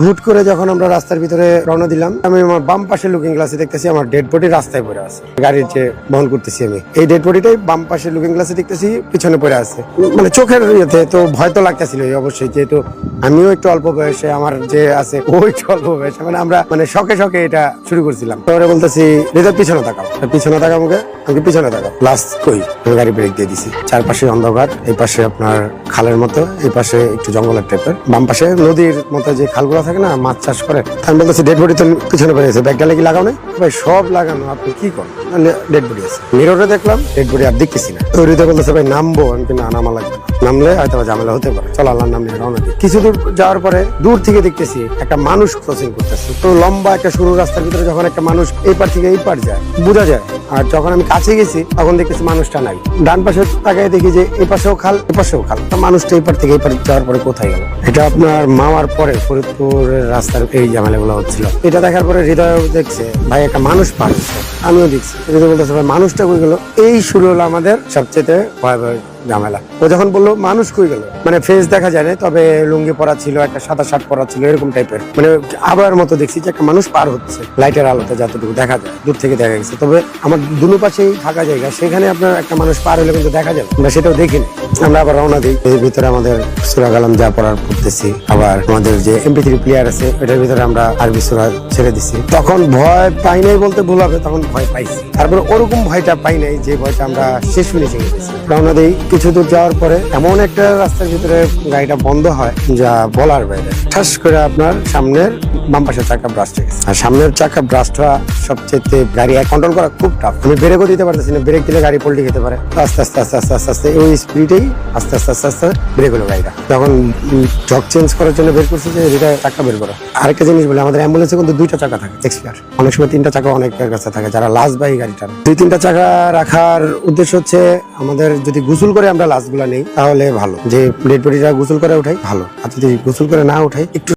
হুট করে যখন আমরা রাস্তার ভিতরে রওনা দিলাম, আমি আমার বাম পাশে লুকিং গ্লাসে দেখতেছি আমার ডেড বডি রাস্তায় পড়ে আছে। গাড়ির যে বহন করতেছি আমি, এই ডেড বডিটাই বাম পাশে লুকিং গ্লাসে দেখতেছি পিছনে পড়ে আছে। মানে চোখের ইয়েতে তো ভয় তো লাগতেছিল অবশ্যই, যেহেতু আমিও একটু অল্প বয়সে, আমার যে আছে ও একটু অল্প বয়সে, মানে আমরা মানে শখে শখে এটা শুরু করছিলাম। পরে বলতেছি হৃদয় পিছনে তাকাও, পিছনে তাকাও মুখে, আমাকে পিছনে তাকাও। লাস্ট কই আমি গাড়ি ব্রেক দিয়ে দিছি। চারপাশে অন্ধকার, এই পাশে আপনার খালের মতো, এই পাশে একটু জঙ্গলের টাইপের, বাম পাশে নদীর মতো যে খালগুলো থাকে না, মাছ চাষ করে। আমি বলতেছি ডেড বডি তো পিছনে পড়ে গেছে, ব্যাগটা কি লাগাও নাই? ভাই সব লাগানো, আপনি কি করেন? ডেড বডি আছে। মিররে দেখলাম ডেড বডি আর দেখতেছি না। তো হৃদয় বলতেছে ভাই নামবো, আমি না নামা লাগবে না, নামলে হয়তো ঝামেলা হতে পারে, চল আল্লাহর নাম নিয়ে রওনা দিই। কিছু দূর যাওয়ার পরে দূর থেকে দেখতেছি একটা মানুষ ক্রসিং করতেছে। তো লম্বা একটা সরু রাস্তার ভিতরে যখন একটা মানুষ এই পার থেকে এই পার যায় বোঝা যায়, আর যখন আমি কাছে গেছি তখন দেখতেছি মানুষটা নাই। ডান পাশে তাকায় দেখি যে এই পাশেও খাল, এ পাশেও খাল। মানুষটা এই পার থেকে এই পার যাওয়ার পরে কোথায় গেল? এটা আপনার মাওয়ার পরে ফরিদপুরের রাস্তার এই ঝামেলাগুলো হচ্ছিল। এটা দেখার পরে হৃদয় দেখছে ভাই একটা মানুষ পার হচ্ছে, আমিও দেখছি। হৃদয় বলতেছে ভাই মানুষটা কই গেল? এই শুরু হলো আমাদের সবচেয়ে ভয়াবহ ঝামেলা। ও যখন বললো মানুষ কই গেল, মানে ফেস দেখা যায় না, তবে লুঙ্গি পরা ছিল, একটা সাদা শার্ট পরা ছিল, এরকম টাইপের, মানে আবার মতো দেখছি যে একটা মানুষ পার হচ্ছে লাইটের আলোতে, যতটুকু দেখা যায় দূর থেকে দেখা গেছে। তবে আমার দুনো পাশেই ফাঁকা জায়গা, সেখানে আপনার একটা মানুষ পার হলে কিন্তু দেখা যাবে, আমরা সেটাও দেখিনি। আমরা আবার রওনা দিই। এর ভিতরে আমাদের সূরা কালাম যা পড়ার পড়তেছি, আবার আমাদের যে MP3 প্লেয়ার আছে ওটার ভিতরে আমরা আরবি সূরা ছেড়ে দিছি। তখন ভয় পাই নাই বলতে ভুল হবে, তখন ভয় পাইছি। তারপরে ওরকম ভয়টা পাই নাই যে ভয়টা আমরা শেষ ফিনিশিং এ গেছি। রওনা দিই। কিছু দূর যাওয়ার পরে এমন একটা রাস্তার ভিতরে গাড়িটা বন্ধ হয় যা বলার বাইরে। ঠাস করে আপনার সামনের বাম পাশের চাকা ব্রাস্ট হয়ে গেছে। আর সামনের চাকা ব্রাস্ট হওয়া সবচেয়ে গাড়ি কন্ট্রোল করা খুব টাফ। আমি ব্রেকও দিতে পারতেছি না, ব্রেক দিলে গাড়ি পল্টি খেতে পারে। আস্তে আস্তে আস্তে আস্তে আস্তে আস্তে ওই স্পিডেই আস্তে আস্তে আস্তে আস্তে ব্রেক হলো গাড়িটা। যখন জক চেঞ্জ করার জন্য বের করছে যে এটা চাকা বের করো। আরেকটা জিনিস বলে, আমাদের অ্যাম্বুলেন্সে কিন্তু দুইটা চাকা থাকে এক্সট্রা, অনেক সময় তিনটা চাকা অনেকের কাছে থাকে যারা লাশবাহী গাড়িটা। দুই তিনটা চাকা রাখার উদ্দেশ্য হচ্ছে আমাদের যদি গোসল করে আমরা লাশগুলা নেই তাহলে ভালো, যে ডেড বডিটা গোসল করে উঠাই ভালো, আর যদি গোসল করে না উঠাই একটু